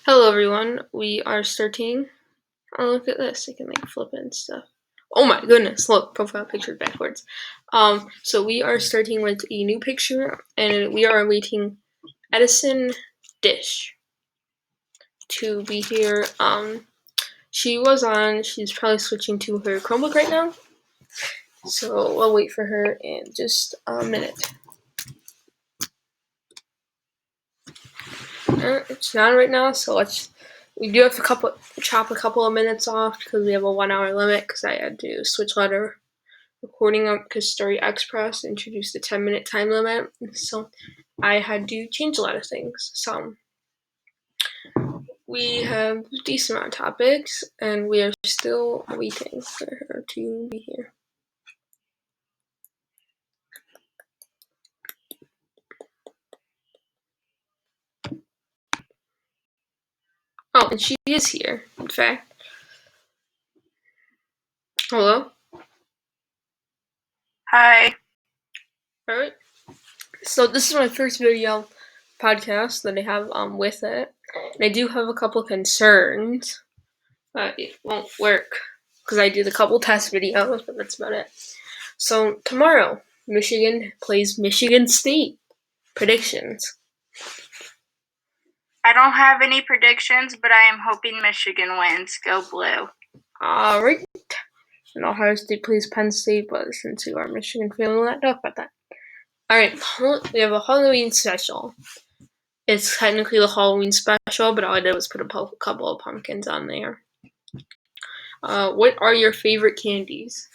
Hello everyone, we are starting. Oh, look at this, I can flip it and stuff. Oh my goodness, look, profile picture backwards. So we are starting with a new picture, and we are awaiting Edison Dish to be here. She's probably switching to her Chromebook right now. So we'll wait for her in just a minute. It's not right now, so we do have to chop a couple of minutes off because we have a 1 hour limit because I had to switch letter recording up because Story Express introduced a 10-minute time limit. So I had to change a lot of things. So we have a decent amount of topics and we are still waiting for her to be here. Oh, and she is here, in fact. Hello? Hi. Alright. So this is my first video podcast that I have with it. And I do have a couple concerns, but it won't work because I did a couple test videos, but that's about it. So tomorrow, Michigan plays Michigan State. Predictions. I don't have any predictions, but I am hoping Michigan wins. Go Blue. Alright. And Ohio State plays Penn State, but since you are a Michigan fan, we'll not talk about that. Alright, we have a Halloween special. It's technically the Halloween special, but all I did was put a couple of pumpkins on there. What are your favorite candies?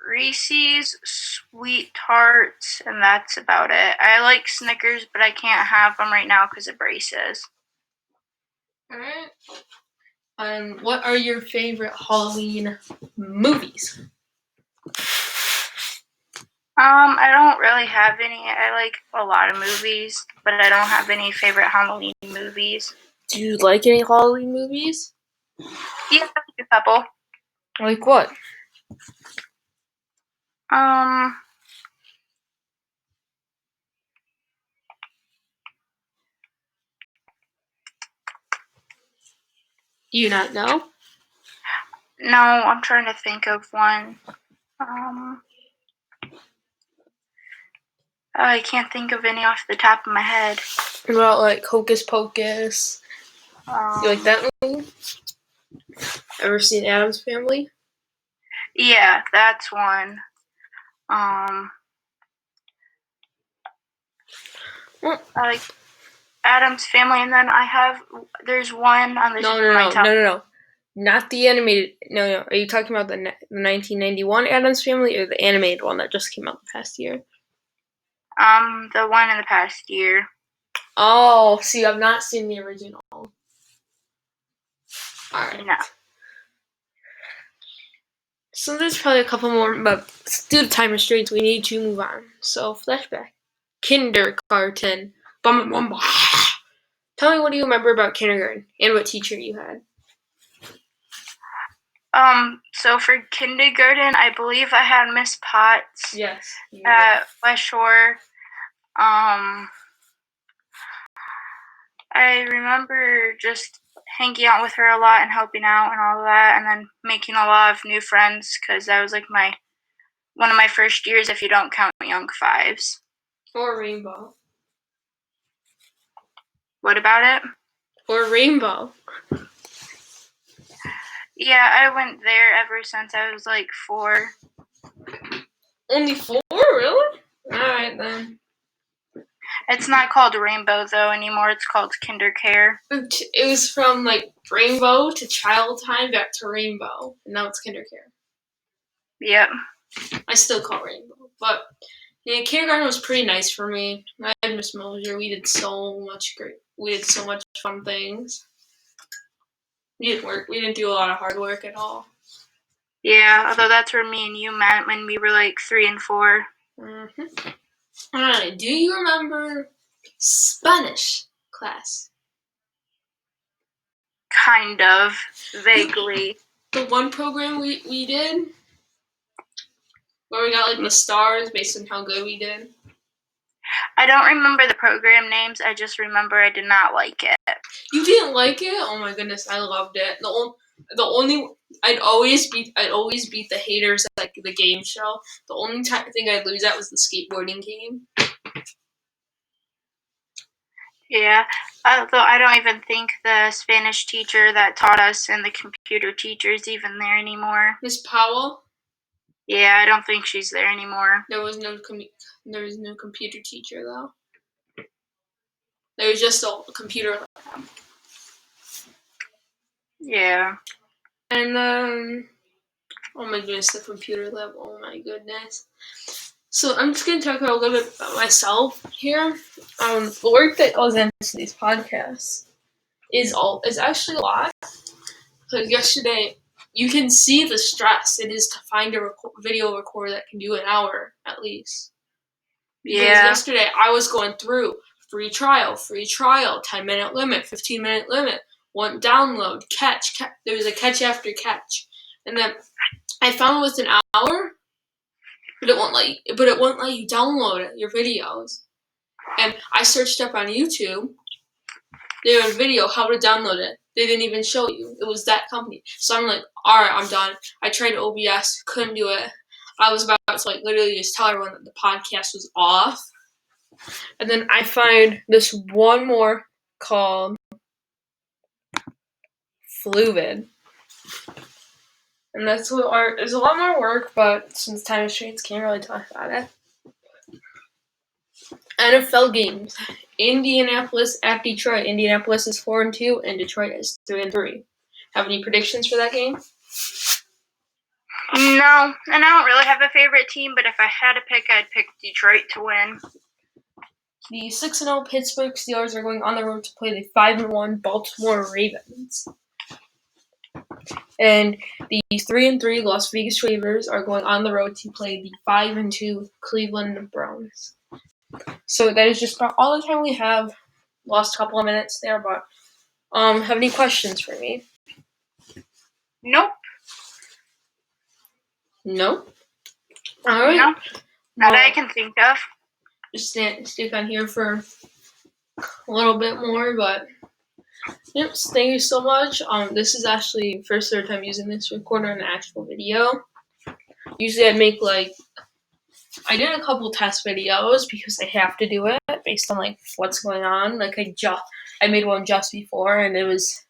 Reese's, Sweet Tarts, and that's about it. I like Snickers, but I can't have them right now because of braces. Alright. What are your favorite Halloween movies? I don't really have any. I like a lot of movies, but I don't have any favorite Halloween movies. Do you like any Halloween movies? Yeah, I like a couple. Like what? Do you not know? No, I'm trying to think of one. I can't think of any off the top of my head. What about like Hocus Pocus? You like that movie? Ever seen Addams Family? Yeah, that's one. Well, I like Addams Family, and then there's one on the No. Not the animated. No. Are you talking about the 1991 Addams Family or the animated one that just came out the past year? The one in the past year. Oh, see, I've not seen the original. Alright. No. So there's probably a couple more, but due to time restraints, we need to move on. So, flashback. Kindergarten. Bum, bum, bum. Tell me, what do you remember about kindergarten and what teacher you had? So for kindergarten, I believe I had Miss Potts. Yes. At West Shore. I remember just hanging out with her a lot and helping out and all that, and then making a lot of new friends because that was like one of my first years, if you don't count Young Fives. Or Rainbow. What about it? Or Rainbow. Yeah, I went there ever since I was like 4. Only 4? Really? Alright then. It's not called Rainbow though anymore. It's called KinderCare. It was from like Rainbow to Child Time back to Rainbow, and now it's KinderCare. Yep. I still call it Rainbow, but yeah, kindergarten was pretty nice for me. I had Miss Mosier. We did so much fun things. We didn't do a lot of hard work at all. Yeah, although that's where me and you met when we were like 3 and 4. Mm-hmm. Alright, do you remember Spanish class? Kind of. Vaguely. The one program we did? Where we got like the stars based on how good we did? I don't remember the program names. I just remember I did not like it. You didn't like it? Oh my goodness, I loved it. The only I'd always beat the haters at like the game show. The only thing I'd lose at was the skateboarding game. Yeah, although I don't even think the Spanish teacher that taught us and the computer teacher is even there anymore. Miss Powell? Yeah, I don't think she's there anymore. There was no computer teacher though. There was just a computer lab. Yeah. And oh my goodness, the computer lab. Oh my goodness. So I'm just gonna talk a little bit about myself here. The work that goes into these podcasts is actually a lot. Because yesterday, you can see the stress it is to find a video recorder that can do an hour at least. Because yesterday I was going through free trial, 10-minute limit, 15-minute limit, one download, catch. There was a catch after catch, and then I found it was an hour, but it won't let you download it, your videos. And I searched up on YouTube. There was a video how to download it. They didn't even show you. It was that company. So I'm like, all right, I'm done. I tried OBS, couldn't do it. I was about to like literally just tell everyone that the podcast was off. And then I find this one more called Fluid. And that's what there's a lot more work, but since time restraints, can't really talk about it. NFL games. Indianapolis at Detroit. Indianapolis is 4-2, and Detroit is 3-3. Have any predictions for that game? No, and I don't really have a favorite team, but if I had to pick, I'd pick Detroit to win. The 6-0 Pittsburgh Steelers are going on the road to play the 5-1 Baltimore Ravens. And the 3-3 Las Vegas Raiders are going on the road to play the 5-2 Cleveland Browns. So that is just about all the time we have. Lost a couple of minutes there, but have any questions for me? Nope. Nope. All right. Nope. Not that I can think of. Just stick on here for a little bit more, but yep, thank you so much. This is actually third time using this recorder in an actual video. Usually I did a couple test videos because I have to do it based on like what's going on. Like I made one just before, and it was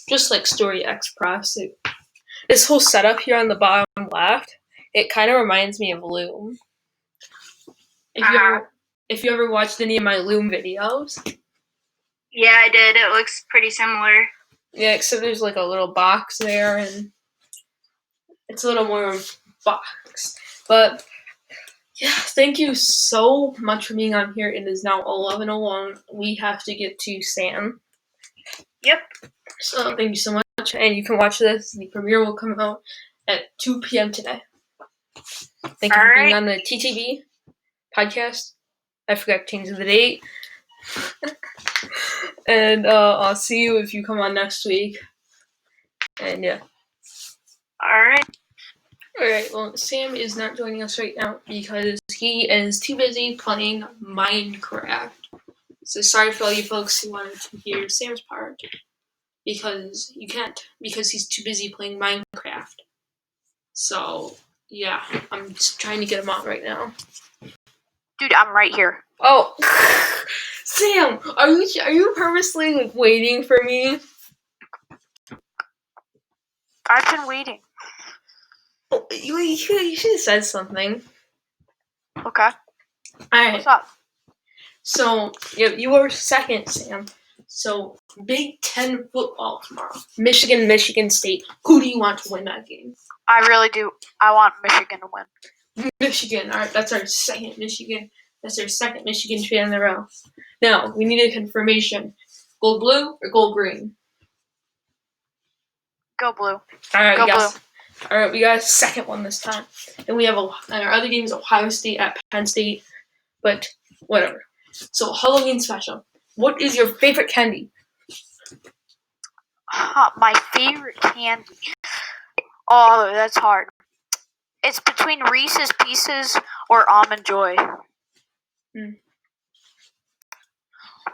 just like Story Express. This whole setup here on the bottom left, it kind of reminds me of Loom. If you ever watched any of my Loom videos. Yeah, I did. It looks pretty similar. Yeah, except there's like a little box there, and it's a little more box. But yeah, thank you so much for being on here. It is now 11:01. We have to get to Sam. Yep. So thank you so much, and you can watch this. The premiere will come out at 2 p.m. today. Thank you for being on the TTB Podcast. I forgot to change the date. And I'll see you if you come on next week. And yeah. Alright, well, Sam is not joining us right now because he is too busy playing Minecraft. So sorry for all you folks who wanted to hear Sam's part. Because you can't. Because he's too busy playing Minecraft. So, yeah. I'm just trying to get him on right now. Dude, I'm right here. Oh, Sam, are you purposely like waiting for me? I've been waiting. Oh, you should have said something. Okay. All right. What's up? So you were second, Sam. So Big Ten football tomorrow. Michigan State. Who do you want to win that game? I really do. I want Michigan to win. Michigan. All right, that's our second Michigan. That's our second Michigan fan in a row. Now, we need a confirmation. Gold blue or gold green? Go blue. Alright, Go blue. Alright, we got a second one this time. And we have our other game is Ohio State at Penn State. But whatever. So Halloween special. What is your favorite candy? My favorite candy. Oh, that's hard. It's between Reese's Pieces or Almond Joy.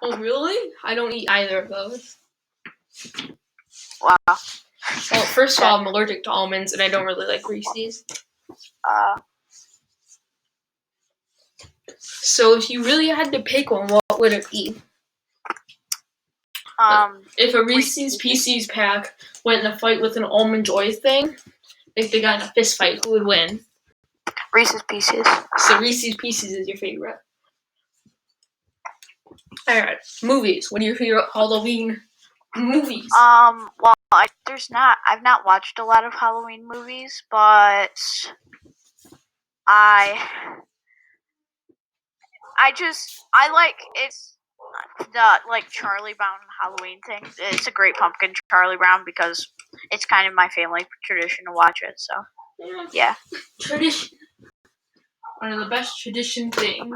Oh, really? I don't eat either of those. Wow. Well, first of all, I'm allergic to almonds, and I don't really like Reese's. So if you really had to pick one, what would it be? If a Reese's Pieces pack went in a fight with an Almond Joy thing, if they got in a fist fight, who would win? Reese's Pieces. So Reese's Pieces is your favorite. Alright, movies. What are your favorite Halloween movies? Well, I've not watched a lot of Halloween movies, but I like it's the Charlie Brown Halloween thing. It's a great pumpkin Charlie Brown because it's kind of my family tradition to watch it. So yeah. Tradition. One of the best tradition things.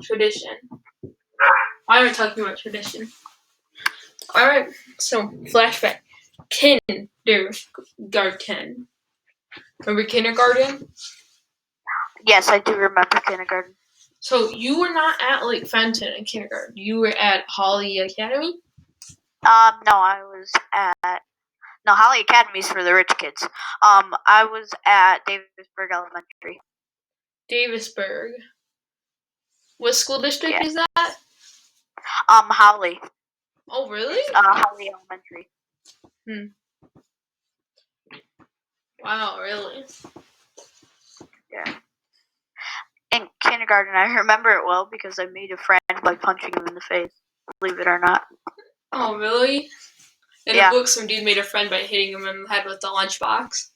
Tradition. Why am I talking about tradition? Alright, so flashback. Kindergarten. Remember kindergarten? Yes, I do remember kindergarten. So you were not at Fenton in kindergarten. You were at Holly Academy? No, I was at Holly Academy's for the rich kids. I was at Davisburg Elementary. Davisburg. What school district is that? Holly. Oh, really? Holly Elementary. Wow, really? Yeah. In kindergarten, I remember it well because I made a friend by punching him in the face. Believe it or not. Oh, really? In the book, some dude made a friend by hitting him in the head with the lunchbox.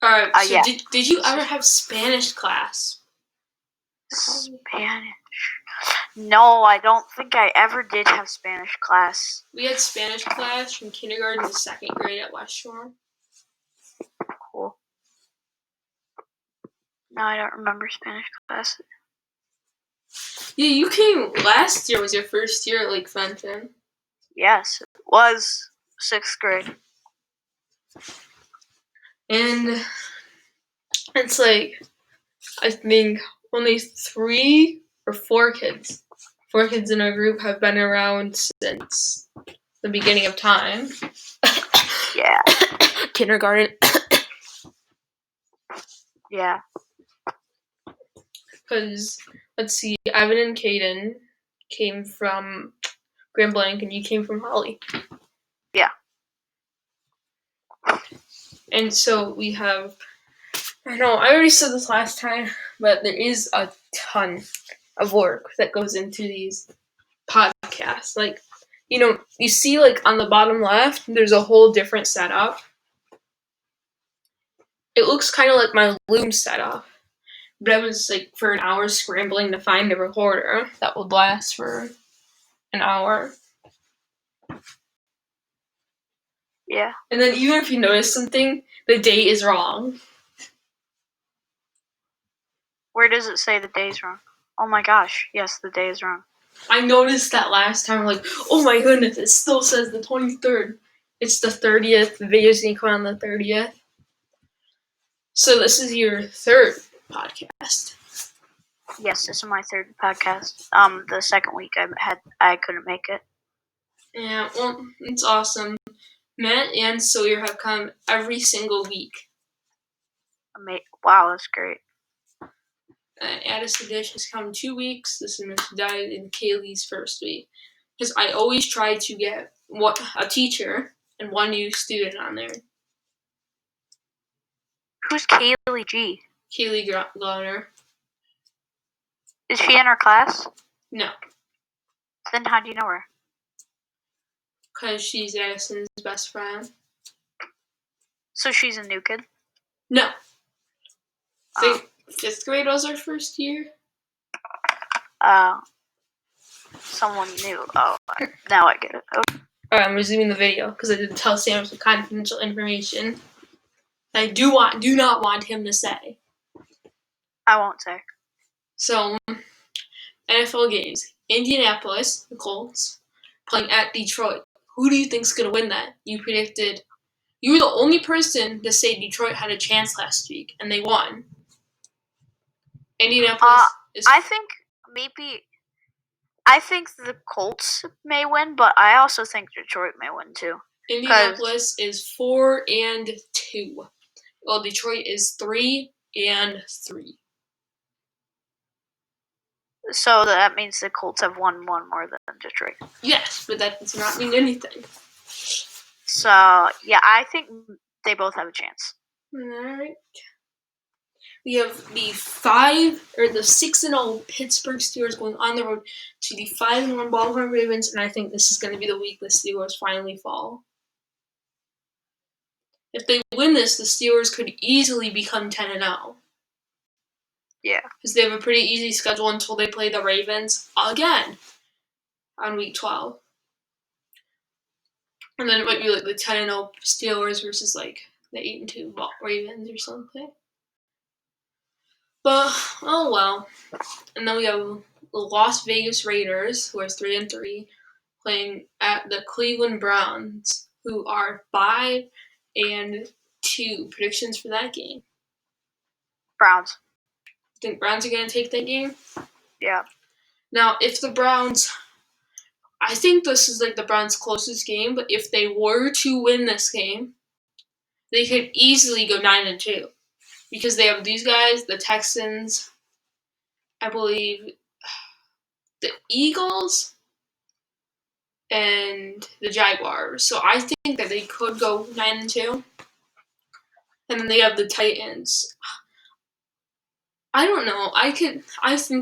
Alright, so did you ever have Spanish class? Spanish? No, I don't think I ever did have Spanish class. We had Spanish class from kindergarten to 2nd grade at West Shore. Cool. No, I don't remember Spanish class. Yeah, you came last year. Was your first year at Fenton? Yes, it was 6th grade. And it's I think only 3 or 4 kids. 4 kids in our group have been around since the beginning of time. Yeah. Kindergarten. Yeah. Because, let's see, Evan and Caden came from Grand Blanc, and you came from Holly. Yeah. And so we have, I already said this last time, but there is a ton of work that goes into these podcasts. You see on the bottom left, there's a whole different setup. It looks kind of like my Loom setup. But I was for an hour scrambling to find a recorder that would last for an hour. Yeah. And then even if you notice something, the date is wrong. Where does it say the day's wrong? Oh my gosh, yes, the day is wrong. I noticed that last time, oh my goodness, it still says the 23rd. It's the 30th. The video's gonna come on the 30th. So this is your 3rd podcast. Yes, this is my 3rd podcast. The 2nd week I couldn't make it. Yeah, well, it's awesome. Matt and Sawyer have come every single week. Wow, that's great. Addison Dish has come 2 weeks. This is Miss Died in Kaylee's first week. Because I always try to get a teacher and 1 new student on there. Who's Kaylee G? Kaylee Glauner. Is she in our class? No. Then how do you know her? Because she's Addison's best friend. So she's a new kid? No. 5th grade was our first year. Someone new. Oh, now I get it. Okay. Alright, I'm resuming the video because I didn't tell Sam some confidential information I do not want him to say. I won't say. So, NFL games. Indianapolis, the Colts, playing at Detroit. Who do you think's going to win that? You were the only person to say Detroit had a chance last week, and they won. Indianapolis I think the Colts may win, but I also think Detroit may win too. Indianapolis is 4-2. Well, Detroit is 3-3. So that means the Colts have won one more than Detroit. Yes, but that does not mean anything. So yeah, I think they both have a chance. All right. We have the 6-0 Pittsburgh Steelers going on the road to the 5-1 Baltimore Ravens, and I think this is going to be the week the Steelers finally fall. If they win this, the Steelers could easily become 10-0. Yeah. Because they have a pretty easy schedule until they play the Ravens again on week 12. And then it might be like the 10-0 Steelers versus like the 8-2 Ravens or something. But, oh well. And then we have the Las Vegas Raiders, who are 3-3, playing at the Cleveland Browns, who are 5-2. Predictions for that game? Browns. Think Browns are going to take that game? Yeah. Now, if the Browns... I think this is like the Browns' closest game, but if they were to win this game, they could easily go 9-2. Because they have these guys, the Texans, I believe, the Eagles, and the Jaguars. So I think that they could go 9-2. And then they have the Titans. I don't know. I think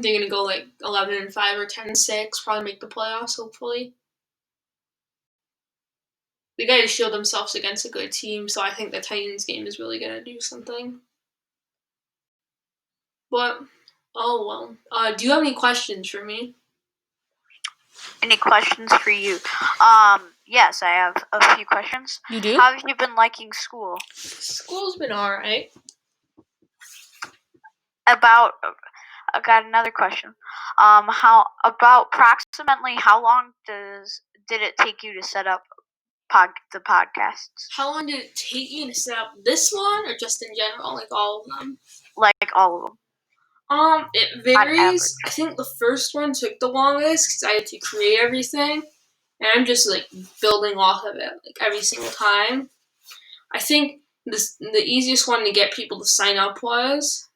they're gonna go like 11-5 or 10-6. Probably make the playoffs. Hopefully, they got to shield themselves against a good team. So I think the Titans game is really gonna do something. But oh well. Do you have any questions for me? Any questions for you? Yes, I have a few questions. You do? How have you been liking school? School's been alright. I got another question. How approximately how long did it take you to set up the podcasts? How long did it take you to set up this one, or just in general, like all of them? Like all of them. It varies. I think the first one took the longest because I had to create everything, and I'm just like building off of it like every single time. I think the easiest one to get people to sign up was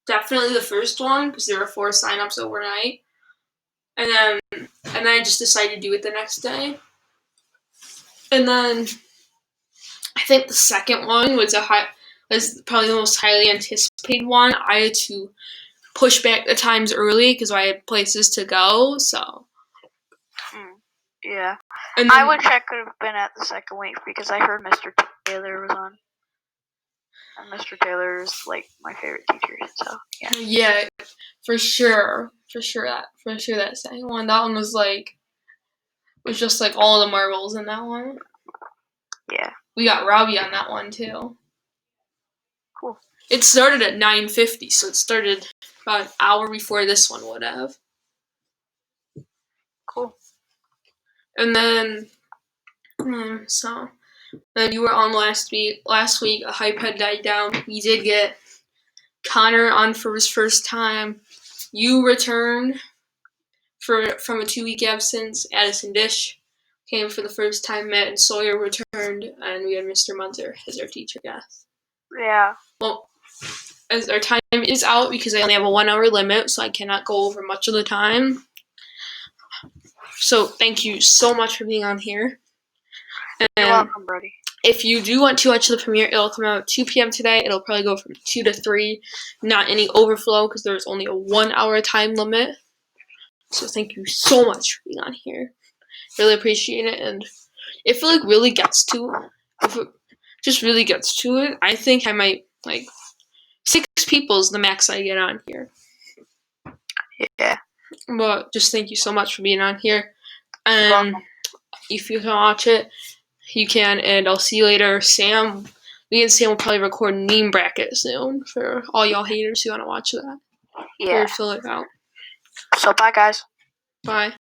definitely the first one because there were 4 signups overnight, and then I just decided to do it the next day. And then I think the second one was probably the most highly anticipated one. I had to push back the times early because I had places to go. So yeah, and then, I wish I could have been at the second week because I heard Mr. Taylor was on. And Mr. Taylor is like my favorite teacher, so yeah. Yeah, for sure that second one. That one was just like all the marbles in that one. Yeah. We got Robbie on that one too. Cool. It started at 9:50, so it started about an hour before this one would have. Cool. And then then you were on last week. Last week, a hype had died down. We did get Connor on for his first time. You returned from a 2-week absence. Addison Dish came for the first time. Matt and Sawyer returned, and we had Mr. Munter as our teacher guest. Yeah. Well, as our time is out because I only have a 1-hour limit, so I cannot go over much of the time. So thank you so much for being on here. And you're welcome, buddy. If you do want to watch the premiere, it'll come out at 2 p.m. today. It'll probably go from 2 to 3. Not any overflow because there's only a 1-hour time limit. So thank you so much for being on here. Really appreciate it. And if it really gets to it, I think I might 6 people is the max I get on here. Yeah. But just thank you so much for being on here. And if you can watch it, you can, and I'll see you later. Me and Sam will probably record a meme bracket soon for all y'all haters who want to watch that. Yeah. Or fill it out. So bye, guys. Bye.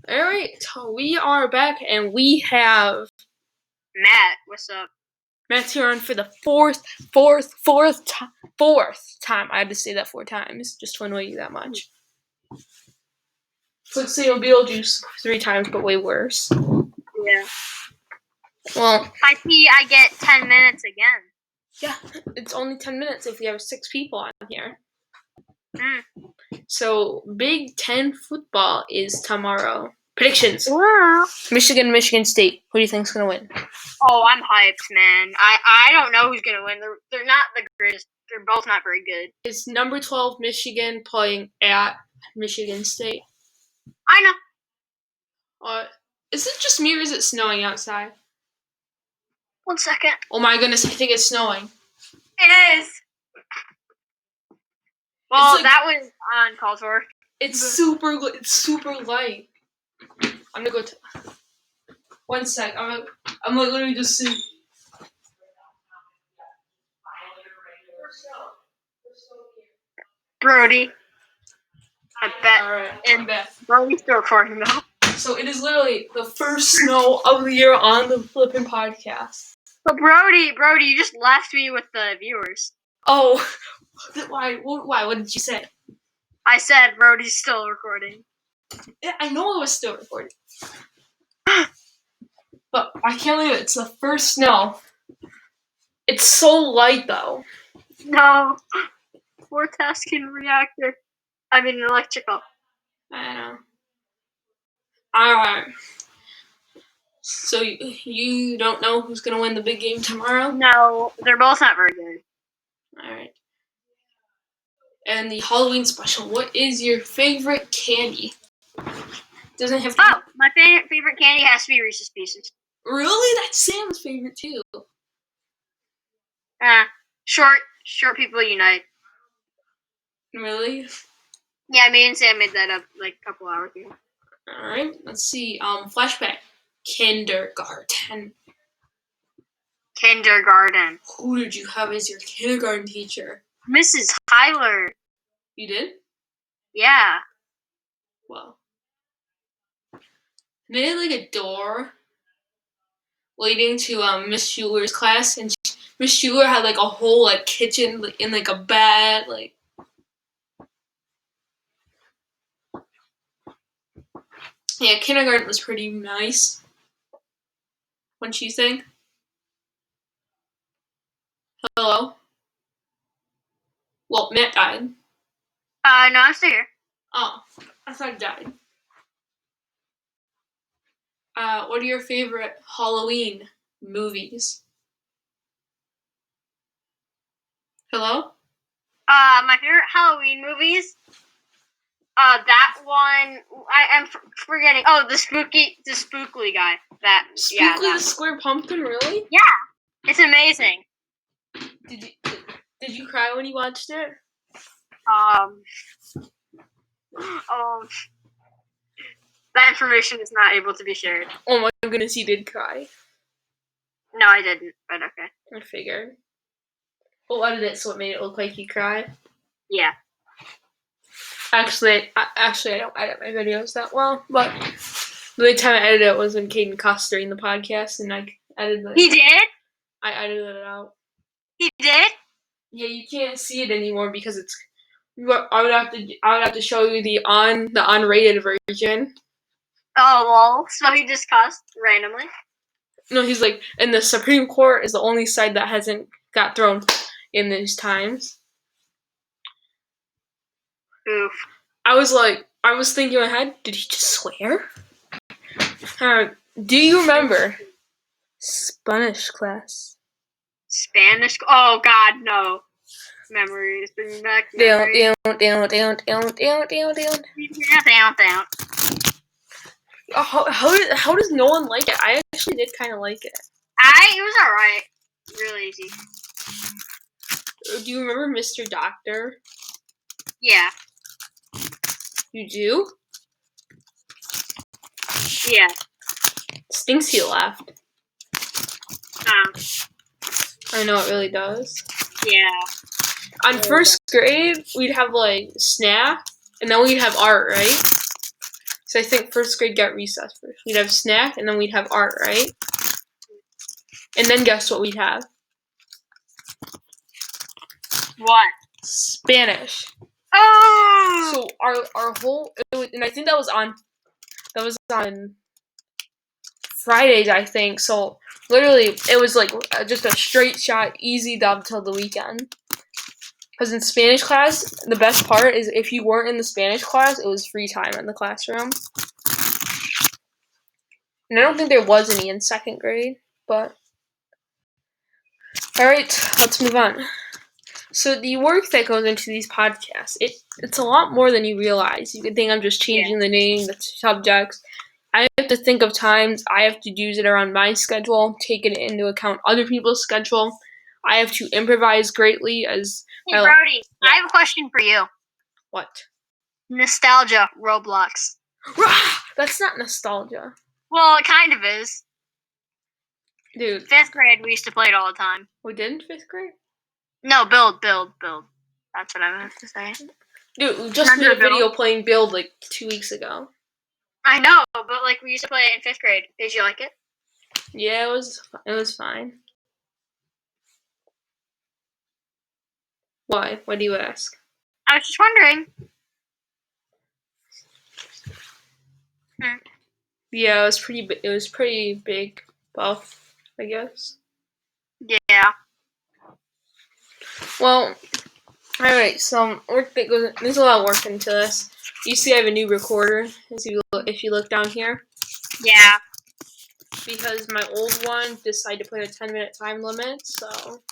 Alright, we are back, and we have Matt, what's up? Matt's here on for the fourth time. I had to say that 4 times just to annoy you that much. It's like saying Beetlejuice 3 times, but way worse. Yeah. Well, I see I get 10 minutes again. yeah, it's only 10 minutes if we have 6 people on here. Mm. So, Big Ten football is tomorrow. Predictions. Wow. Michigan State. Who do you think's going to win? Oh, I'm hyped, man. I don't know who's going to win. They're not the greatest. They're both not very good. It's number 12 Michigan playing at Michigan State. I know. Is it just me or is it snowing outside? 1 second. Oh my goodness, I think it's snowing. It is. Well, like, that was uncalled for. It's super light. I'm gonna go 1 sec. I'm like literally just sitting. Brody. I bet. Alright, I'm back. Brody's still recording though. So it is literally the first snow of the year on the flipping podcast. But Brody, you just left me with the viewers. Oh, why? What did you say? I said Brody's still recording. Yeah, I know I was still recording. But I can't believe it. It's the first snow. It's so light, though. No. Forecasting reactor. I mean electrical. I know. Alright. So you don't know who's going to win the big game tomorrow? No, they're both not very good. Alright. And the Halloween special, what is your favorite candy? Doesn't have to Oh, my favorite candy has to be Reese's Pieces. Really? That's Sam's favorite too. Short people unite. Really? Yeah, me and Sam made that up like a couple hours ago. Alright, let's see. Flashback. Kindergarten. Who did you have as your kindergarten teacher? Mrs. Tyler. You did? Yeah. Well. They had like a door leading to Miss Schuler's class, and Miss Schuler had like a whole like kitchen in like a bed, like. Yeah, kindergarten was pretty nice. Wouldn't you think? Hello? Well, Matt died. No, I'm still here. Oh, I thought he died. What are your favorite Halloween movies? Hello? My favorite Halloween movies. That one. I'm forgetting. Oh, the Spookly guy. Spookly the Square Pumpkin, really? Yeah, it's amazing. Did you cry when you watched it? That information is not able to be shared. Oh my goodness, you did cry. No, I didn't, but okay. I figured. We'll edit it so it made it look like you cried. Yeah. Actually, I don't edit my videos that well, but the only time I edited it was when Caden cussed during the podcast, and I edited it. He did? I edited it out. He did? Yeah, you can't see it anymore because it's. I would have to show you the unrated version. Oh, well, so he just cussed randomly? No, he's like, and the Supreme Court is the only side that hasn't got thrown in these times. Oof. I was thinking in my head, did he just swear? Do you remember Spanish class? Spanish? Oh, God, no. Memories. Bring back memories. Down. How does no one like it? I actually did kind of like it. It was alright. Really easy. Do you remember Mr. Doctor? Yeah. You do? Yeah. Stinks he left. I know it really does. Yeah. On first grade, we'd have like snack, and then we'd have art, right? So I think first grade got recess first. We'd have snack, and then we'd have art, right? And then guess what we'd have? What? Spanish. Oh! So our whole, and I think that was on Fridays, I think. So literally, it was like just a straight shot, easy dub till the weekend. Because in Spanish class, the best part is if you weren't in the Spanish class, it was free time in the classroom. And I don't think there was any in second grade, but... Alright, let's move on. So the work that goes into these podcasts, it's a lot more than you realize. You could think I'm just changing the name, the subjects. I have to think of times. I have to use it around my schedule, taking into account other people's schedule. I have to improvise greatly as... Hey, Brody, yeah. I have a question for you. What? Nostalgia, Roblox. That's not nostalgia. Well, it kind of is. Dude. 5th grade, we used to play it all the time. We did in 5th grade? No, build. That's what I meant to say. Dude, we just made a video playing Build like 2 weeks ago. I know, but like we used to play it in 5th grade. Did you like it? Yeah, it was fine. Why? Why do you ask? I was just wondering. Yeah, it was pretty big buff, I guess. Yeah. Well, alright, so there's a lot of work into this. You see I have a new recorder, if you look down here. Yeah. Because my old one decided to put a 10-minute time limit, so...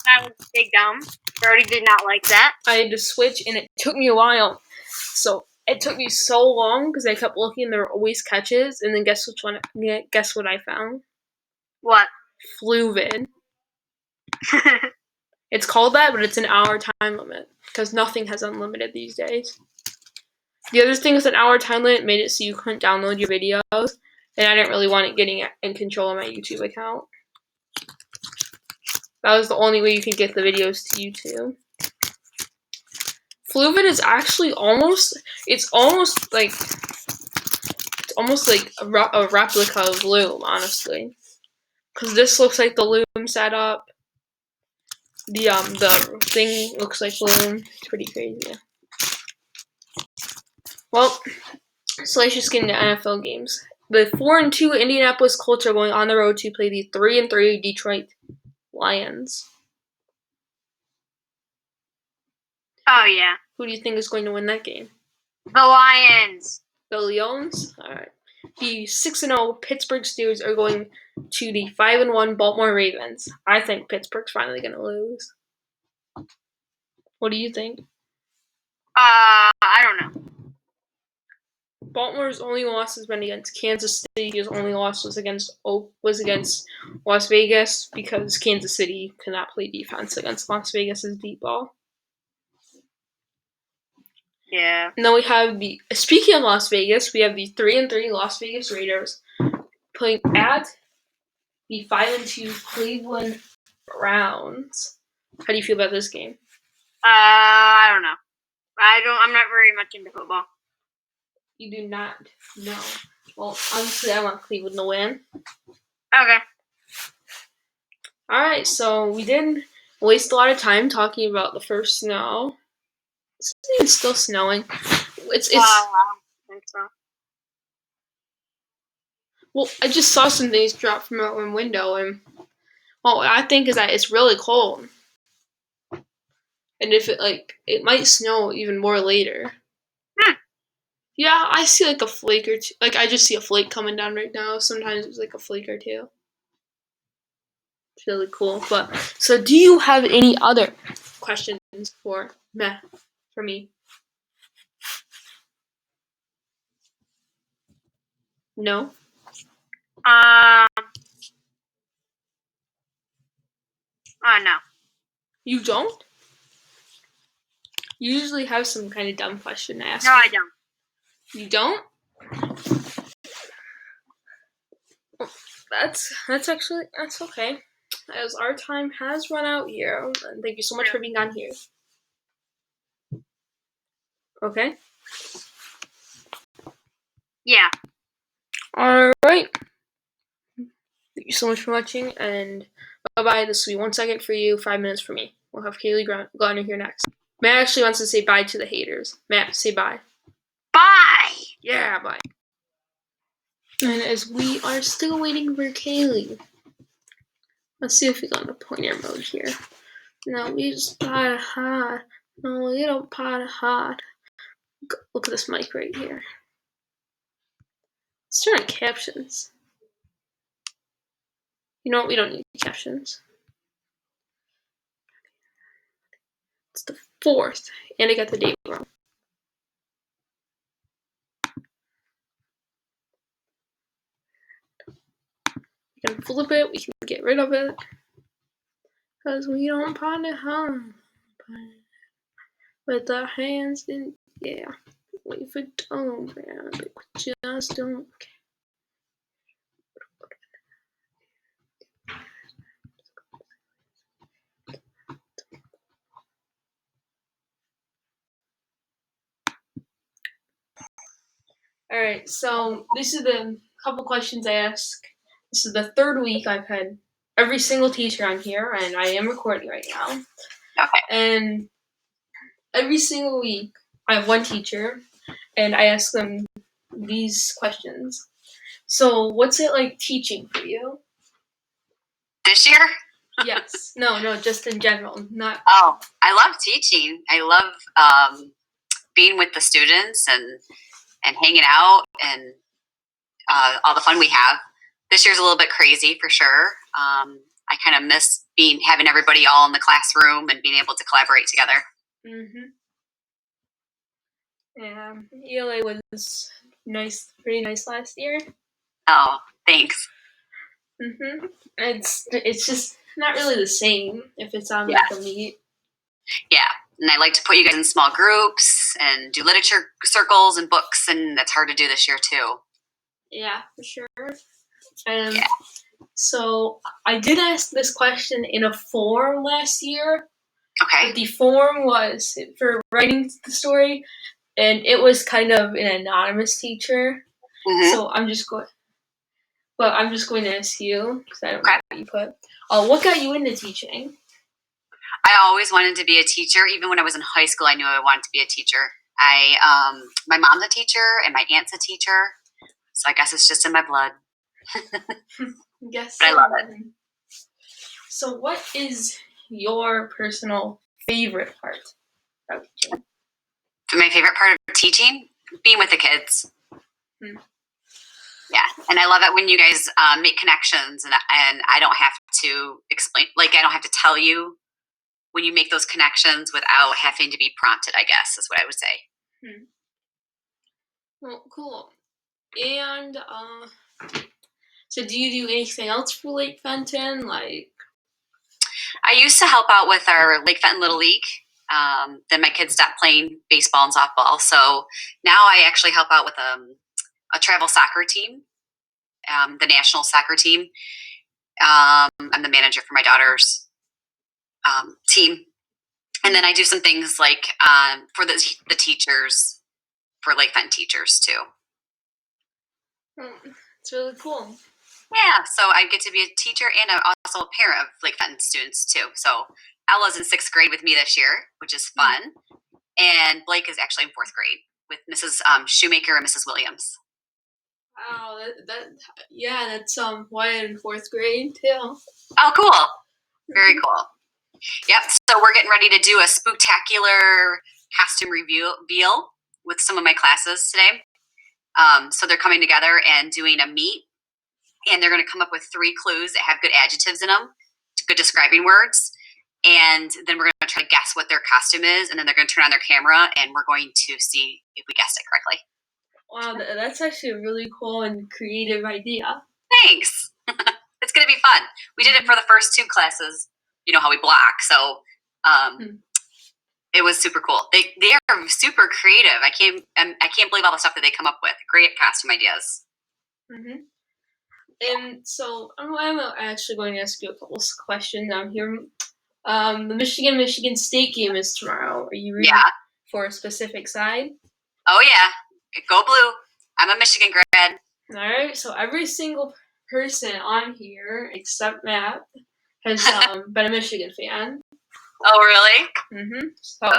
That was big dumb. Brody did not like that. I had to switch, and it took me a while. So, it took me so long, because I kept looking, and there were always catches, and then guess what I found? What? Fluvid. It's called that, but it's an hour time limit, because nothing has unlimited these days. The other thing is an hour time limit made it so you couldn't download your videos, and I didn't really want it getting in control of my YouTube account. That was the only way you could get the videos to YouTube. Fluvid is actually almost like a replica of Loom, honestly. Because this looks like the Loom setup. The thing looks like Loom. It's pretty crazy. Well, so let's just get into NFL games. The 4-2 Indianapolis Colts are going on the road to play the 3-3 Detroit Lions. Oh, yeah. Who do you think is going to win that game? The Lions. The Lions? Alright. The 6-0 Pittsburgh Steelers are going to the 5-1 Baltimore Ravens. I think Pittsburgh's finally going to lose. What do you think? I don't know. Baltimore's only loss has been against Kansas City. His only loss was against Las Vegas because Kansas City could not play defense against Las Vegas's deep ball. Yeah. And then we have speaking of Las Vegas, we have the 3-3 Las Vegas Raiders playing at the 5-2 Cleveland Browns. How do you feel about this game? I don't know. I'm not very much into football. You do not know. Well, obviously I want Cleveland to win. Okay. Alright, so we didn't waste a lot of time talking about the first snow. It's still snowing. It's I don't think so. Well, I just saw some things drop from out my window, and what I think is that it's really cold. And if it might snow even more later. Yeah, I see like a flake or two. Like, I just see a flake coming down right now. Sometimes it's like a flake or two. It's really cool. But, so do you have any other questions for me? No? No. You don't? You usually have some kind of dumb question to ask. No, I don't. You don't? That's okay. As our time has run out here, and thank you so much for being on here. Okay? Yeah. Alright. Thank you so much for watching, and bye-bye. This will be 1 second for you, 5 minutes for me. we'll have Kaylee go on here next. Matt actually wants to say bye to the haters. Matt, say bye. Bye! Yeah, bye. And as we are still waiting for Kaylee, let's see if we got into pointer mode here. No, we just pot hot. No, we don't pot hot. Look at this mic right here. Let's turn on captions. You know what? We don't need captions. It's the 4th, and I got the date wrong. We can flip it. We can get rid of it. Because we don't pot it home. With our hands in, yeah. Wait for tone, man. We just don't care. Alright, so this is the couple questions I ask. This is the 3rd week I've had every single teacher on here, and I am recording right now. Okay. And every single week I have one teacher, and I ask them these questions. So, what's it like teaching for you? This year? Yes. No, just in general. Not. Oh, I love teaching. I love being with the students and hanging out and all the fun we have. This year's a little bit crazy for sure. I kind of miss having everybody all in the classroom and being able to collaborate together. Mhm. Yeah, ELA was nice, pretty nice last year. Oh, thanks. Mhm. It's just not really the same if it's on like a meet. Yeah, and I like to put you guys in small groups and do literature circles and books, and that's hard to do this year too. Yeah, for sure. So I did ask this question in a form last year. Okay. But the form was for writing the story, and it was kind of an anonymous teacher. Mm-hmm. So I'm just going to ask you because I don't know what you put. What got you into teaching? I always wanted to be a teacher. Even when I was in high school, I knew I wanted to be a teacher. My mom's a teacher and my aunt's a teacher, so I guess it's just in my blood. Yes, but I love it. So, what is your personal favorite part of teaching? My favorite part of teaching? Being with the kids. Yeah, and I love it when you guys make connections, and I don't have to explain. Like, I don't have to tell you when you make those connections without having to be prompted, I guess, is what I would say. Well, cool. And, so do you do anything else for Lake Fenton? Like, I used to help out with our Lake Fenton Little League. Then my kids stopped playing baseball and softball. So now I actually help out with a travel soccer team, the national soccer team. I'm the manager for my daughter's team. And then I do some things like for the teachers, for Lake Fenton teachers too. It's really cool. Yeah, so I get to be a teacher and I'm also a parent of Lake Fenton students too. So Ella's in 6th grade with me this year, which is fun. And Blake is actually in 4th grade with Mrs. Shoemaker and Mrs. Williams. Wow, that's Wyatt in 4th grade too. Oh, cool. Very cool. Yep, so we're getting ready to do a spooktacular costume reveal with some of my classes today. So they're coming together and doing a meet, and they're going to come up with 3 clues that have good adjectives in them, good describing words, and then we're going to try to guess what their costume is, and then they're going to turn on their camera, and we're going to see if we guessed it correctly. Wow, that's actually a really cool and creative idea. Thanks. It's going to be fun. We did it for the first 2 classes. You know how we block, so it was super cool. They are super creative. I can't believe all the stuff that they come up with. Great costume ideas. Mm-hmm. And so I'm actually going to ask you a couple of questions down here. The Michigan State game is tomorrow. Are you rooting for a specific side? Oh yeah, go blue. I'm a Michigan grad. All right. So every single person on here except Matt has been a Michigan fan. Oh, really? Mm-hmm. So,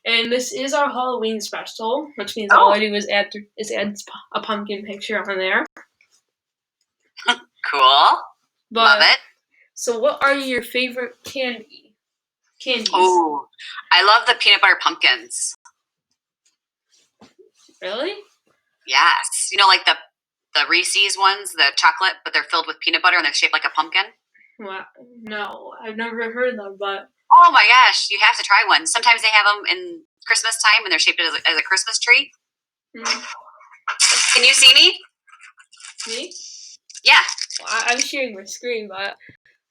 and this is our Halloween special, which means all I do is add a pumpkin picture on there. Cool. But, Love it. So what are your favorite candies? Oh, I love the peanut butter pumpkins. Really? Yes. You know, like the Reese's ones, the chocolate, but they're filled with peanut butter and they're shaped like a pumpkin? Well, no, I've never heard of them, but... Oh my gosh, you have to try one. Sometimes they have them in Christmas time and they're shaped as a Christmas tree. Mm. Can you see me? Me? Yeah. Well, I'm sharing my screen, but...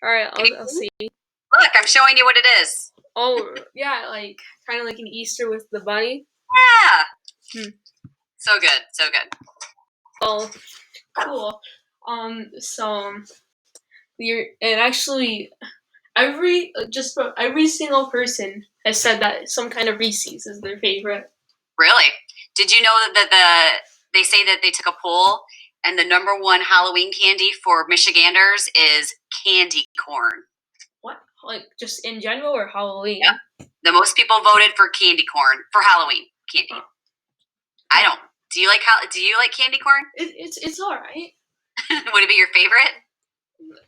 Alright, I'll see. Look, I'm showing you what it is. Oh, yeah, like, kind of like an Easter with the bunny. Yeah. So good, so good. Oh, cool. Actually, every single person has said that some kind of Reese's is their favorite. Really? Did you know that they say that they took a poll and the number one Halloween candy for Michiganders is candy corn? What? Like just in general or Halloween? Yep. The most people voted for candy corn for Halloween candy. Oh. I don't. Do you like candy corn? It's all right. Would it be your favorite?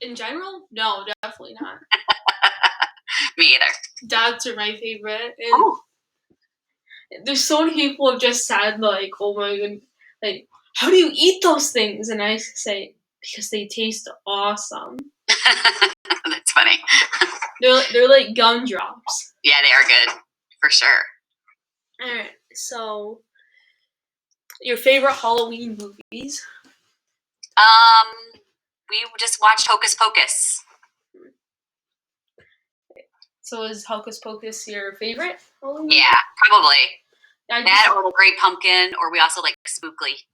In general? No, definitely not. Me either. Dots are my favorite. And there's so many people have just said like, oh my god, like how do you eat those things? And I say because they taste awesome. That's funny. They're like gumdrops. Yeah, they are good for sure. All right, so your favorite Halloween movies? We just watched Hocus Pocus. So is Hocus Pocus your favorite Halloween? Yeah, probably. That or The Great Pumpkin, or we also like Spookly.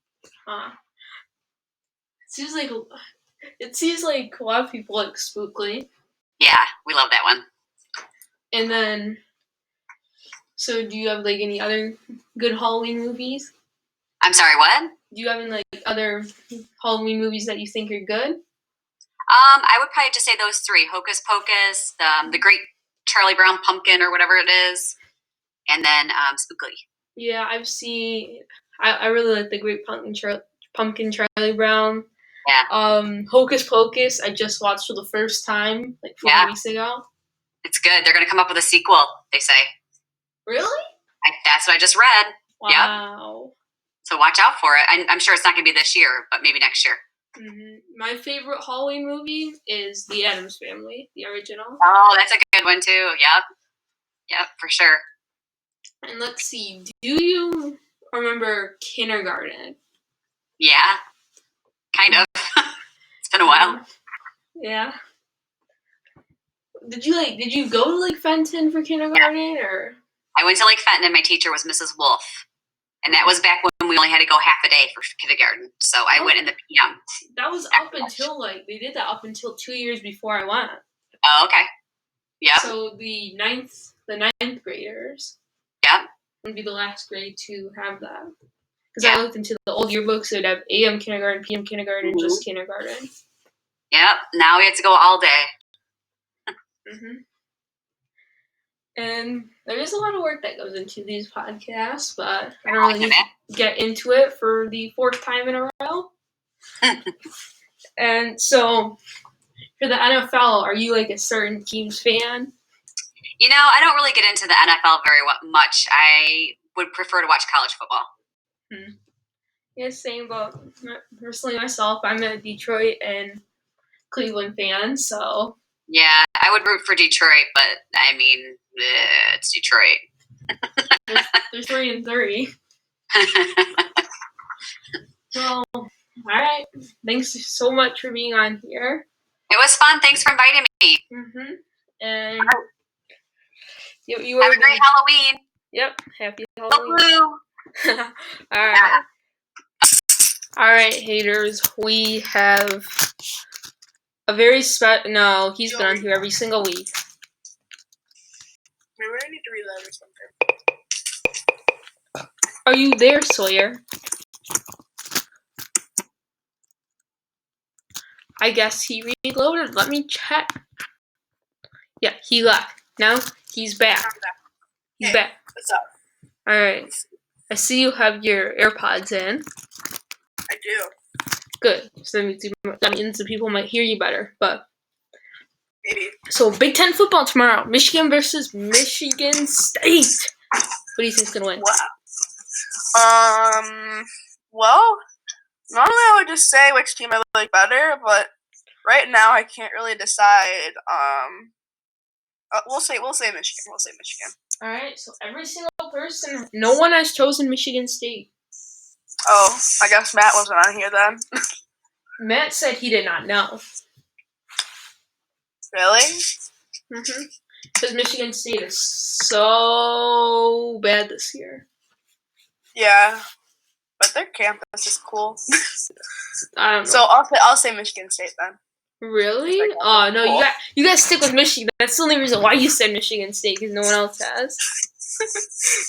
It seems like a lot of people like Spookly. Yeah, we love that one. And then, so do you have like any other good Halloween movies? I'm sorry, what? Do you have any like other Halloween movies that you think are good? I would probably just say those three: Hocus Pocus, the Great Charlie Brown Pumpkin, or whatever it is, and then Spookly. Yeah, I've seen. I really like the Great Pumpkin Charlie Brown. Yeah. Hocus Pocus, I just watched for the first time like 4 weeks ago. It's good. They're going to come up with a sequel, they say. Really? That's what I just read. Wow. Yep. So watch out for it. I'm sure it's not going to be this year, but maybe next year. Mm-hmm. My favorite Halloween movie is The Addams Family, the original. Oh, that's a good one too. Yep, for sure. And let's see, do you remember Kindergarten? Yeah, kind of. It's been a while. Yeah. Did you go to like Fenton for kindergarten or? I went to Lake Fenton and my teacher was Mrs. Wolf. And that was back when we only had to go half a day for kindergarten. So I went in the PM. That was up until they did that up until 2 years before I went. Oh, okay. Yeah. So the ninth graders. Yeah. Would be the last grade to have that. Because I looked into the old yearbooks, it would have AM kindergarten, PM kindergarten, and just kindergarten. Yep. Now we have to go all day. Mm-hmm. And there is a lot of work that goes into these podcasts, but I don't really need to get into it for the 4th time in a row. And so, for the NFL, are you like a certain team's fan? You know, I don't really get into the NFL very much. I would prefer to watch college football. Yeah, same, but personally myself, I'm a Detroit and Cleveland fan, so... Yeah, I would root for Detroit, but, I mean, it's Detroit. They're 3-3. Well, alright. Thanks so much for being on here. It was fun. Thanks for inviting me. Mm-hmm. And you have a great Halloween. Yep, happy Halloween. Blue. Alright. Alright, haters. We have a very no, he's been on here every single week. Maybe I need to reload or something. Are you there, Sawyer? I guess he reloaded. Let me check. Yeah, he left. Now he's back. He's back. What's up? All right. I see you have your AirPods in. I do. Good. So that means the people might hear you better. But Maybe. so Big Ten football tomorrow. Michigan versus Michigan State. What do you think's gonna win? Wow. Well, normally I would just say which team I like better, but right now I can't really decide. We'll say Michigan. We'll say Michigan. All right. So every single person, no one has chosen Michigan State. Oh, I guess Matt wasn't on here then. Matt said he did not know. Really? Mm-hmm. Because Michigan State is so bad this year. Yeah, but their campus is cool. I don't know. So I'll say Michigan State then. Really? Oh no, Cool. you guys stick with Michigan. That's the only reason why you said Michigan State, because no one else has.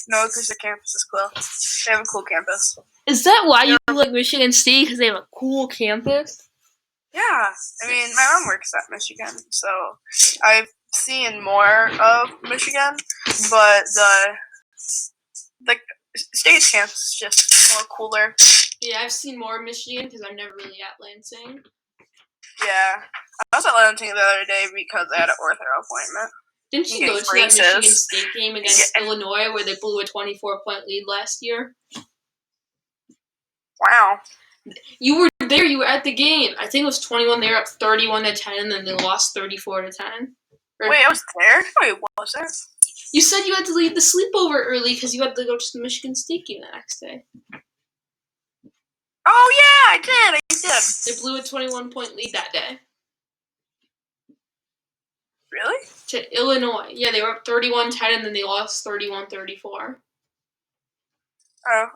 No, because the campus is cool. They have a cool campus. Is that why you like Michigan State? Because they have a cool campus? Yeah, I mean, my mom works at Michigan, so I've seen more of Michigan, but the State's campus is just more cooler. Yeah, I've seen more of Michigan because I'm never really at Lansing. Yeah, I was at Lansing the other day because I had an ortho appointment. Didn't you go to that Michigan State game against Illinois where they blew a 24-point lead last year? Wow. You were there. You were at the game. I think it was 21. They were up 31-10, and then they lost 34-10. Wait, I was there? Wait, what was there? You said you had to leave the sleepover early because you had to go to the Michigan State game the next day. Oh, yeah, I did. They blew a 21-point lead that day. Really? To Illinois. Yeah, they were up 31-10, and then they lost 31-34. Oh, All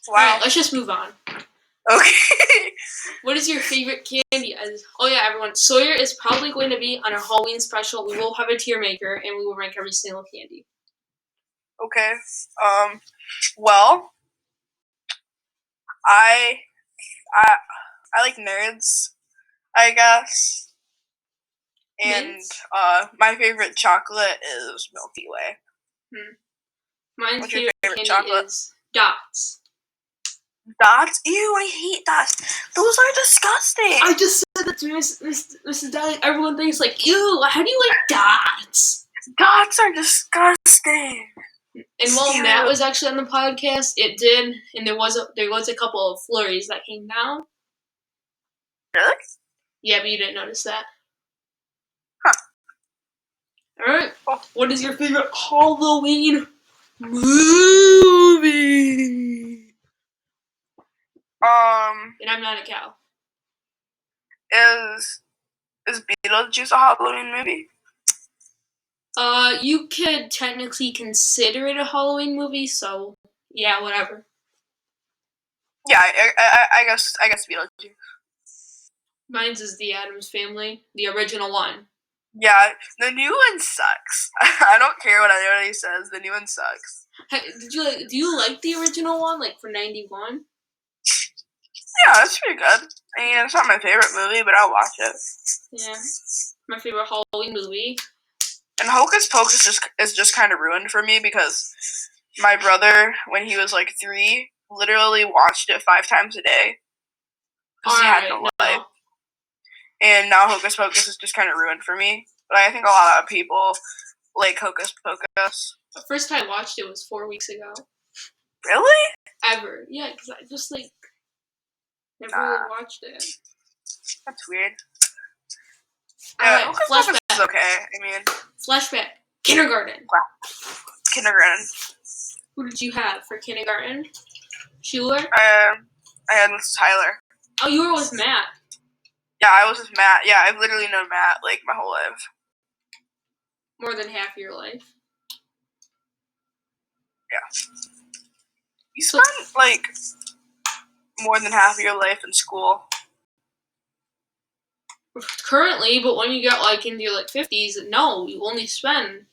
wow. right, let's just move on. Okay. What is your favorite candy? Oh yeah, everyone. Sawyer is probably going to be on our Halloween special. We will have a tier maker, and we will rank every single candy. Okay. Well, I like nerds, I guess. And Mints? my favorite chocolate is Milky Way. Mine's What's your favorite favorite candy chocolate? is Dots. Dots? Ew, I hate dots. Those are disgusting. I just said that to Mrs. Dally. Everyone thinks like, ew, how do you like dots? Dots are disgusting. And while Ew. Matt was actually on the podcast, it did, and there was a couple of flurries that came down. Really? Yeah, but you didn't notice that. Huh. All right. What is your favorite Halloween movie? And I'm not a cow. Is Beetlejuice a Halloween movie? You could technically consider it a Halloween movie, so yeah, whatever. Yeah, I guess Beetlejuice. Mine's is The Addams Family, the original one. Yeah, the new one sucks. I don't care what anybody says. The new one sucks. Hey, do you like the original one, like for 91? Yeah, that's pretty good. I mean, it's not my favorite movie, but I'll watch it. Yeah, my favorite Halloween movie. And Hocus Pocus is just kind of ruined for me because my brother, when he was like 3, literally watched it 5 times a day. Because he had no life. And now Hocus Pocus is just kind of ruined for me. But I think a lot of people like Hocus Pocus. The first time I watched it was 4 weeks ago. Really? Ever. Yeah, because I just like never really watched it. That's weird. Alright, Hocus Pocus flashback. is okay. I mean, Flashback. Kindergarten. kindergarten. Who did you have for kindergarten? Schuler? I had Mrs. Tyler. Oh, you were with Matt. Yeah, I was with Matt. Yeah, I've literally known Matt like my whole life. More than half your life. Yeah. You spent like more than half of your life in school. Currently, but when you get like into your like 50s, no, you only spend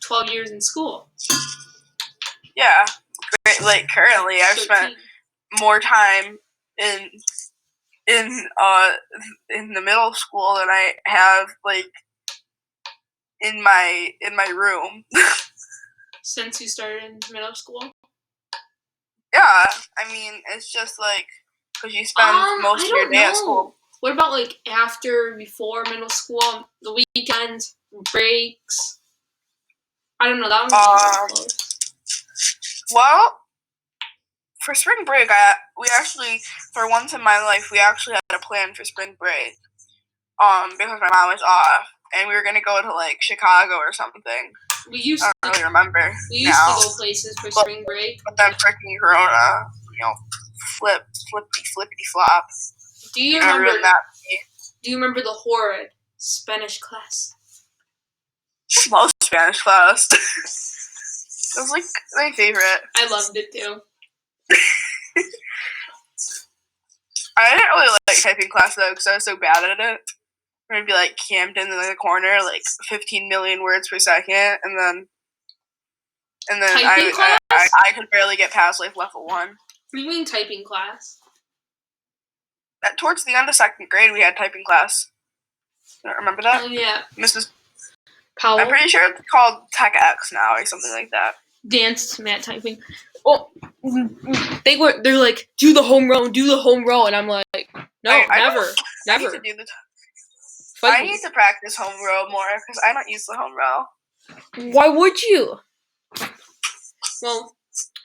12 years in school. Yeah, like currently, I've 13. spent more time in the middle school than I have like in my room. Since you started in middle school? Yeah, I mean, it's just like, because you spend most of your day at school. What about like after, before middle school, the weekends, breaks? I don't know, that one's really close. Well, for spring break, we actually, for once in my life, we actually had a plan for spring break. Because my mom was off, and we were gonna go to like Chicago or something. I don't really remember. We used to go places for spring break. But then freaking Corona, flippity flop. Do you remember the horrid Spanish class? Most Spanish class. It was like my favorite. I loved it too. I didn't really like typing class though because I was so bad at it. I'd be like camped in the corner, like 15 million words per second, and then I could barely get past like level 1. What do you mean typing class? Towards the end of 2nd grade, we had typing class. Remember that? Oh yeah, Mrs. Powell. I'm pretty sure it's called Tech X now or something like that. Dance mat typing. Oh, they're like, do the home row, and I'm like, no, never. I need to practice home row more because I don't use the home row. Why would you? Well,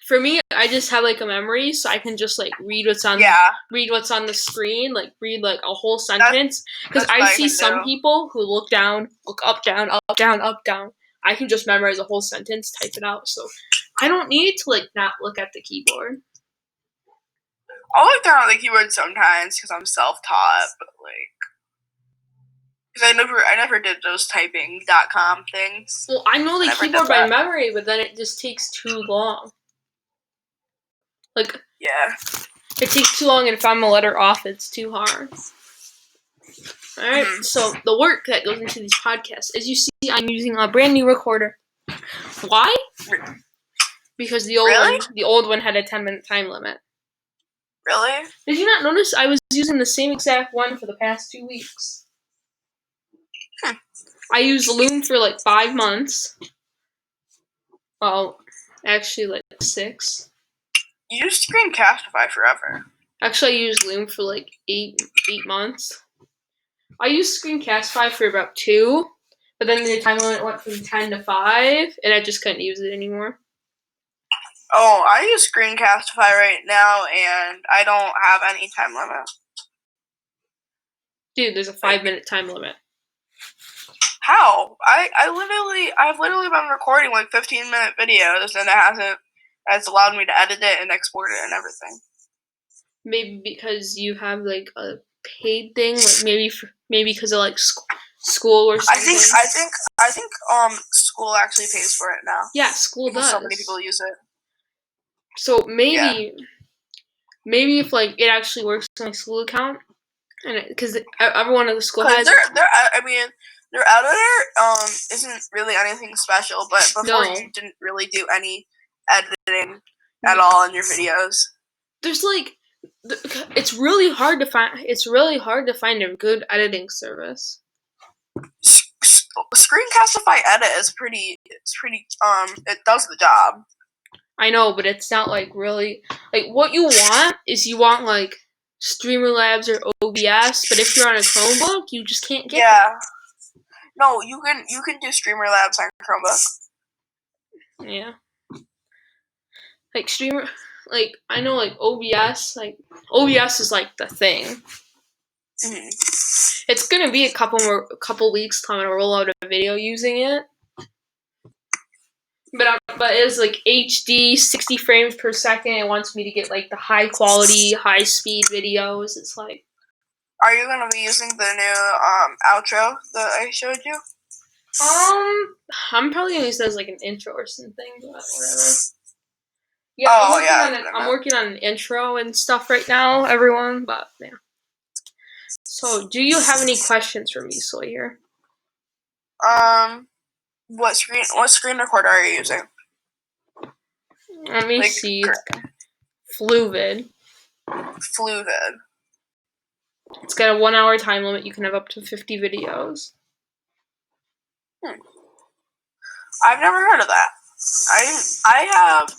for me, I just have like a memory, so I can just like read what's on the screen, like read like a whole sentence. Because I see some people who look down, look up, down, up, down, up, down. I can just memorize a whole sentence, type it out. So I don't need to like not look at the keyboard. I'll look down at the keyboard sometimes because I'm self-taught, but like. Because I never did those typing.com things. Well, I know the keyboard by memory, but then it just takes too long. Like, yeah. It takes too long, and if I'm a letter off, it's too hard. Alright, so the work that goes into these podcasts, as you see, I'm using a brand new recorder. Why? Because the old one had a 10-minute time limit. Really? Did you not notice I was using the same exact one for the past 2 weeks? I used Loom for like 5 months. Well, actually like 6. You used Screencastify forever. Actually, I used Loom for like 8 months. I used Screencastify for about 2, but then the time limit went from 10 to 5, and I just couldn't use it anymore. Oh, I use Screencastify right now, and I don't have any time limit. Dude, there's a 5-minute time limit. How? I've literally been recording like 15-minute videos, and it's allowed me to edit it and export it and everything. Maybe because you have like a paid thing, like maybe because of like school or something. I think school actually pays for it now. Yeah, school does. So many people use it. So maybe if like it actually works on my school account, and because everyone at the school has. Their editor isn't really anything special, but before you didn't really do any editing at all in your videos. There's like, it's really hard to find a good editing service. Screencastify Edit is pretty. It does the job. I know, but it's not like really like what you want is like Streamlabs or OBS, but if you're on a Chromebook, you just can't get that. No, you can do Streamlabs on Chromebook. Yeah. I know OBS is like the thing. Mm-hmm. It's gonna be a couple weeks till I'm gonna roll out a video using it. But it's like HD 60 frames per second. It wants me to get like the high quality, high speed videos. It's like. Are you gonna be using the new outro that I showed you? I'm probably gonna use that as like an intro or something, but whatever. Yeah, I'm working on an intro and stuff right now, everyone. But yeah. So, do you have any questions for me, Sawyer? What screen recorder are you using? Let me see. Fluvid. It's got a 1 hour time limit. You can have up to 50 videos. I've never heard of that. I have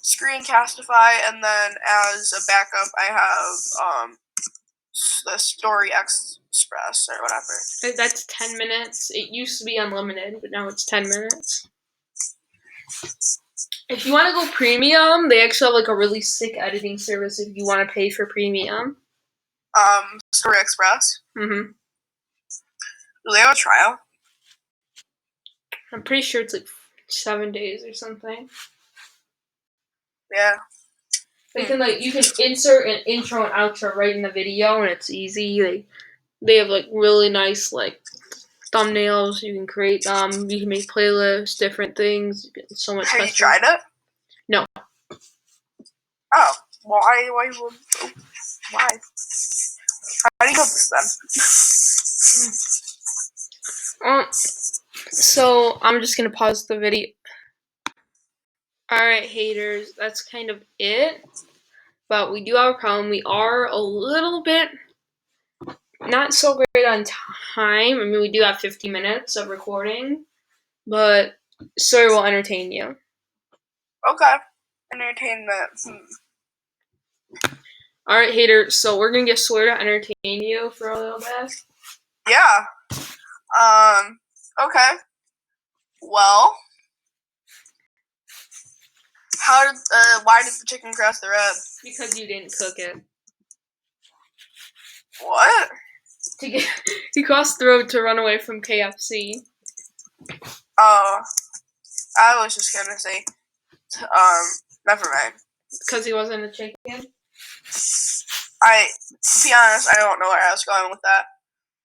Screencastify, and then as a backup, I have the Story Express or whatever. That's 10 minutes. It used to be unlimited, but now it's 10 minutes. If you want to go premium, they actually have like a really sick editing service if you want to pay for premium. Story Express. Mm-hmm. Do they have a trial? I'm pretty sure it's like 7 days or something. Yeah. You can insert an intro and outro right in the video, and it's easy. They have like really nice like thumbnails. You can create them. You can make playlists, different things. You get so much. Have you tried it? No. Oh, why? How do you know this then? So I'm just gonna pause the video. Alright, haters, that's kind of it. But we do have a problem. We are a little bit not so great on time. I mean, we do have 50 minutes of recording, but Sawyer will entertain you. Okay. Entertainment. Alright, haters, so we're gonna get Sawyer to entertain you for a little bit. Yeah. Okay. Well, why did the chicken cross the road? Because you didn't cook it. What? He crossed the road to run away from KFC. Oh, I was just gonna say, never mind. Because he wasn't a chicken? To be honest, I don't know where I was going with that.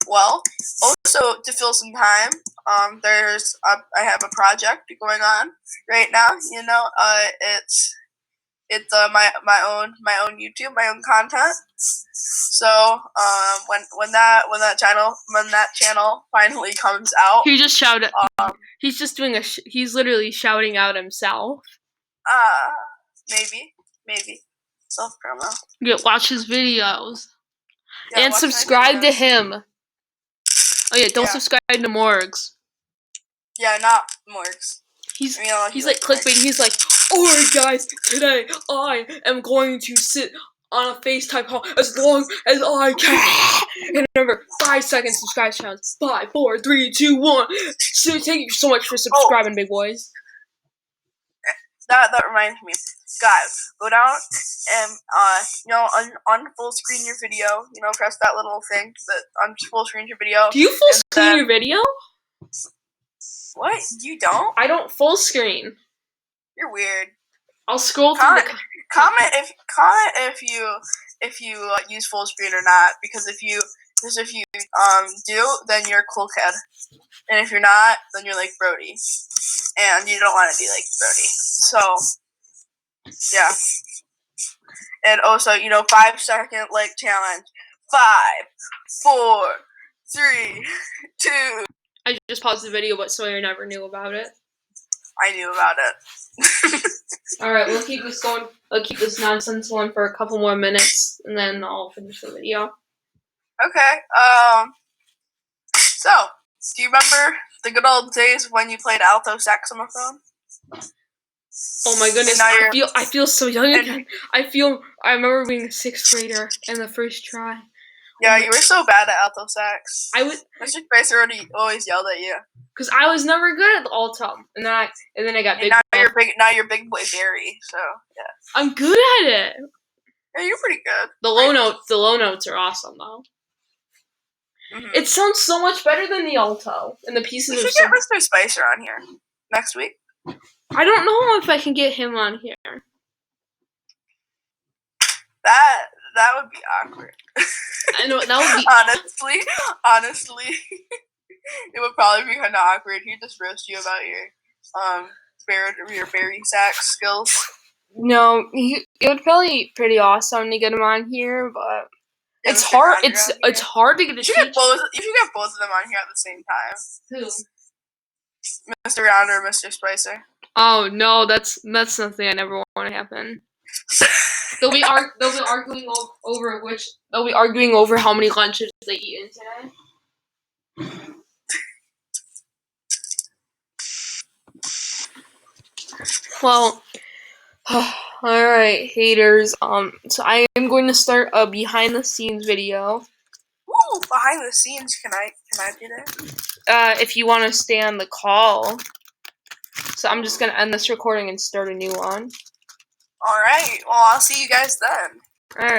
Well, also to fill some time, I have a project going on right now. You know, it's my own YouTube, my own content. So when that channel finally comes out, He just shouted. He's just doing he's literally shouting out himself. Maybe self promo. Yeah, watch his videos Yeah, and subscribe to him. Oh yeah, don't Yeah. subscribe to Morgs. Yeah, not Morgs. He's He like clickbait. He's like, alright guys, today I am going to sit on a FaceTime call as long as I can. And remember, 5 seconds subscribe challenge. 5, 4, 3, 2, 1. So thank you so much for subscribing, big boys. That reminds me, guys, go down and on full screen your video. You know, press that little thing that on full screen your video. Do you full screen your video? What? You don't? I don't full screen. You're weird. I'll scroll comment, through the comment if you use full screen or not, because if you do, then you're a cool kid, and if you're not, then you're like Brody, and you don't want to be like Brody. So yeah, and also 5 second like challenge. 5, 4, 3, 2. I just paused the video, but Sawyer never knew about it. I knew about it. Alright, we'll keep this going. I'll keep this nonsense going for a couple more minutes, and then I'll finish the video. Okay, so, do you remember the good old days when you played alto saxophone? Oh my goodness, I feel so young again. I remember being a 6th grader in the first try. Yeah, you were so bad at alto sax. Mr. Spicer always yelled at you. Because I was never good at the alto, and then I got big. Now you're big boy Barry. So yeah, I'm good at it. Yeah, you're pretty good. The low notes are awesome though. Mm-hmm. It sounds so much better than the alto, and the pieces. We should get Mr. Spicer on here next week. I don't know if I can get him on here. That would be awkward. I know that would be honestly, it would probably be kind of awkward. He'd just roast you about your Barry sax skills. No, it would probably be pretty awesome to get him on here, but yeah, it's hard. It's hard to get. You should get both of them on here at the same time. Who? Mr. Rounder or Mr. Spicer? Oh no, that's something I never want to happen. They'll be arguing over how many lunches they eat in today. Well, alright, haters. So I am going to start a behind the scenes video. Ooh, behind the scenes, can I do that? If you want to stay on the call. So I'm just gonna end this recording and start a new one. Alright, well, I'll see you guys then. Alright.